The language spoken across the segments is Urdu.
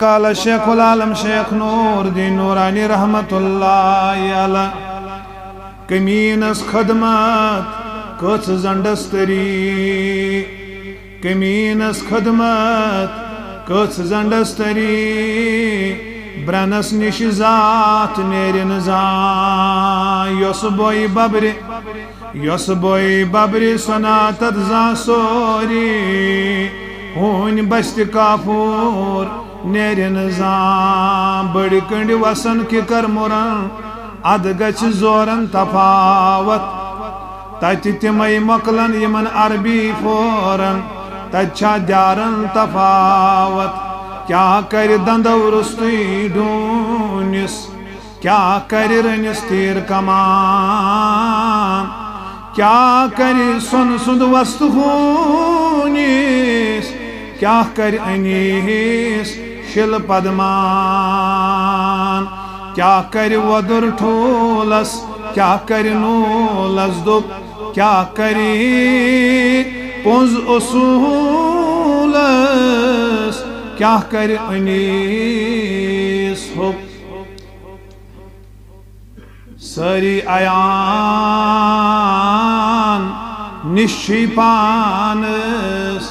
وقال الشيخ العالم شيخ نور الدين نوراني رحمة الله على كمينس خدمات كوتس زندستري كمينس خدمات كوتس زندستري برنس نش ذات نيرن زان يوس بوي ببري سناتت زان سوري ہون بست کافور نیرن زان بڑی کنڈی وسن کی کر مرن اد گچ زورن تفاوت تت تمئی مکلن یمن عربی فورن تچھا دیارن تفاوت کیا کر دندو رستی ڈونس کیا کر رنس تیر کمان کیا کر سن سند وست خونیس کیا کر انیس شل پدمان کیا کر ودر ٹھولس کیا کر نولس دب کیا کری پنز اصولس کیا کر انیس حب سری آیان نشی پانس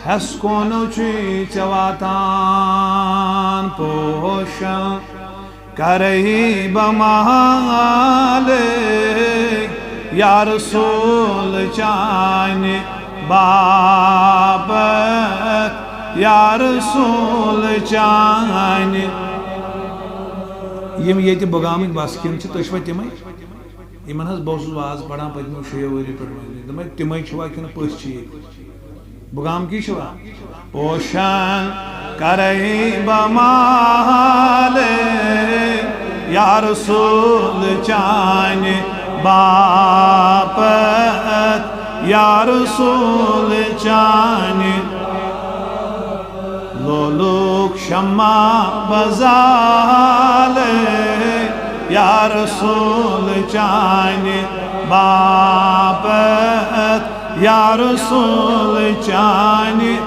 ہس کونو چی چواتان پوشن کرہی بمال یا رسول چانی بابت یا رسول چانی یم یہ بغامک باسکیم تشوہ تمے یمن حس بہت واز پڑھان پتمو 6 وری پہ تمے چھوا کن پس بغام کی چھوا پوشن کرہی بمال یا رسول چانی باپت یا رسول چانی لولوک شما بزال یا رسول چانی باپت یا رسول چانی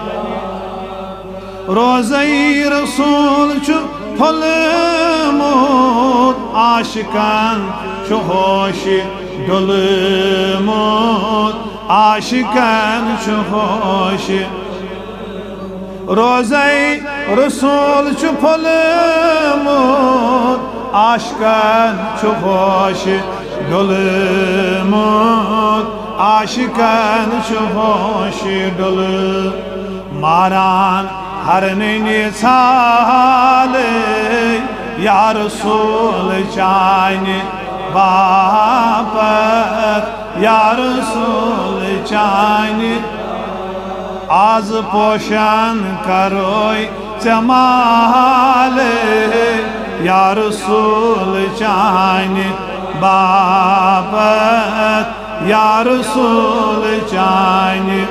روزی رسول چو پھلموت عاشقان چو ہوش ڈلموت عاشقان چو ہوش روزی رسول چو پھلموت عاشقان چو ہوش ڈلموت عاشقان چو ہوش ڈل ماران ہر نینی سال یا رسول چانی باپت یا رسول چانی آز پوشن کروئی چمال یا رسول چانی باپت یا رسول چانی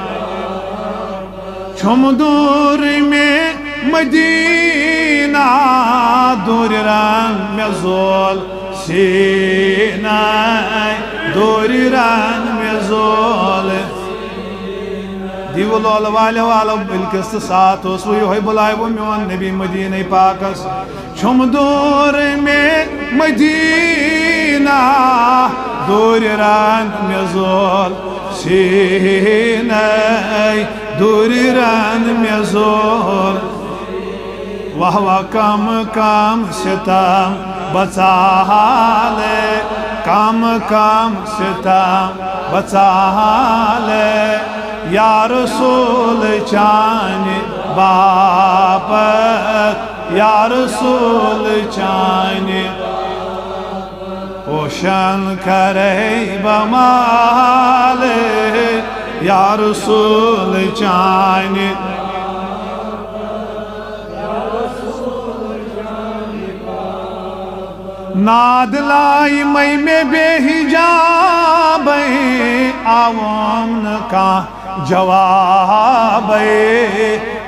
چھم دور میں مدینہ دور رنگ میں زول سینہ دور رنگ میں زول دیو لول والے والا بالکست ساتھ اس وہ یہ بلائے وہ میون نبی مدینہ پاکس چھم دور میں مدینہ دور رنگ میں زول سینہ دور رنگ میں زول وہو کم کم ستم بچالے کم کم ستم بچالے یا رسول چانی باپت یا رسول چانی پوشن کرے بمال یا رسول چانی ناد لائی مئی میں بے حجاب عوام کا جواب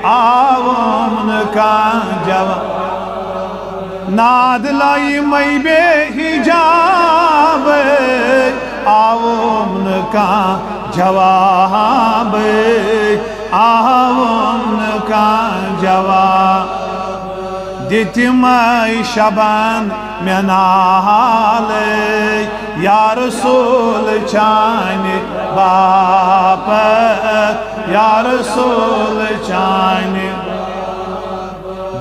عوام کا جواب ناد لائی مئی بے حجاب عوام کا جواب عوام کا جواب دتمے شبان مے نالے یا رسول چانہ باپت یا رسول چانہ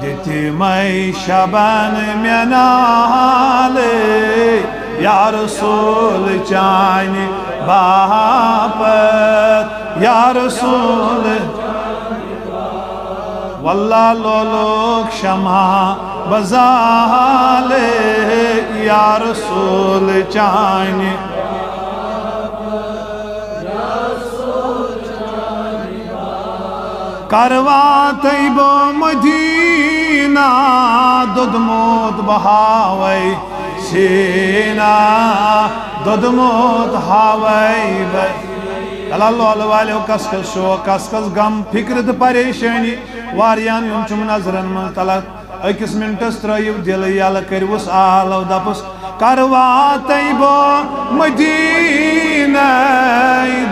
دتمے شبان مے نالے یا رسول چانہ باپت یا رسول واللہ لولوک شمع بزالے یا رسول چانہ کروا طیب و مدینہ دودموت بہاوی سینہ دودموت ہاوی اللہ والو کس کس شوق کس کس غم فکر تو پریشانی واریان یم چم نظرن من تلک اکس منٹس ترایو دل یل کروس آلو دپس کروا طیب و مدینہ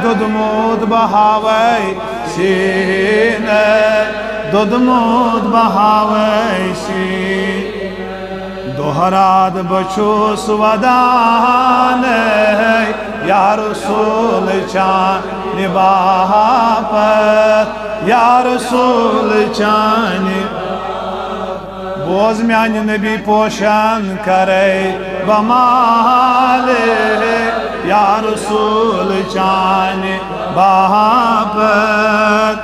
دودموت بہاوی سینہ دودموت بہاوی سینہ دوہراد بچوس ودان یا رسول چانہ باپت یا رسول چانہ بوز میانہ نبی پوشان کرے بمالے یا رسول چانہ باپت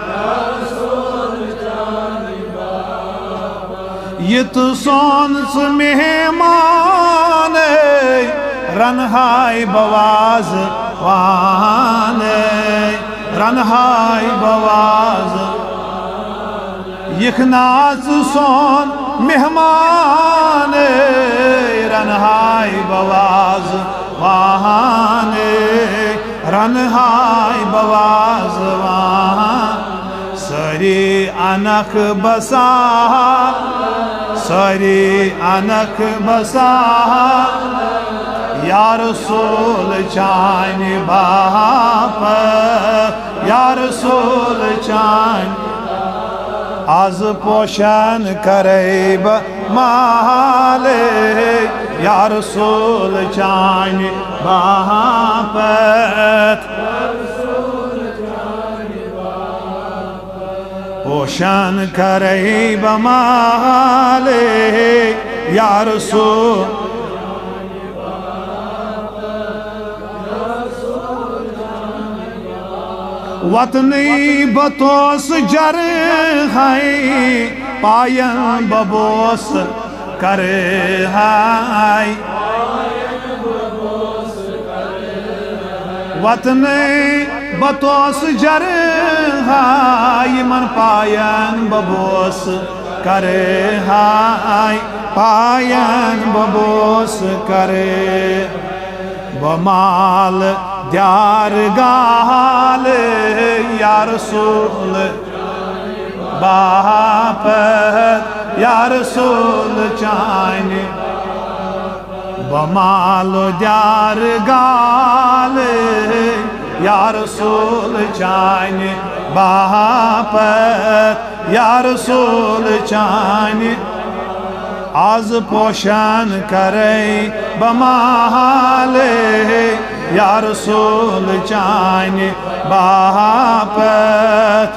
یت سون سہ مہمان رنہائی بواز وان رنہائی بواز یخناز سون مہمان رنہائی بواز وان رنہائی بواز وان سری انک بسا سری انک بسا یا رسول چانہ باپت یا رسول چانہ آز پوشان کرے بمالے یا رسول چانہ باپت پوشان کرے بمالے یا رسول وطنی بتوس جرحائی پائن ببوس کرہائی وطنی بتوس جرحائی من پائن ببوس کرہائی پائن ببوس کرے بمال دیار گال یا رسول باپت یا رسول چانہ بمال دیار گال یا رسول چانہ باپت یا رسول چانہ آز پوشان کرے بمالے یا رسول چانہ باپت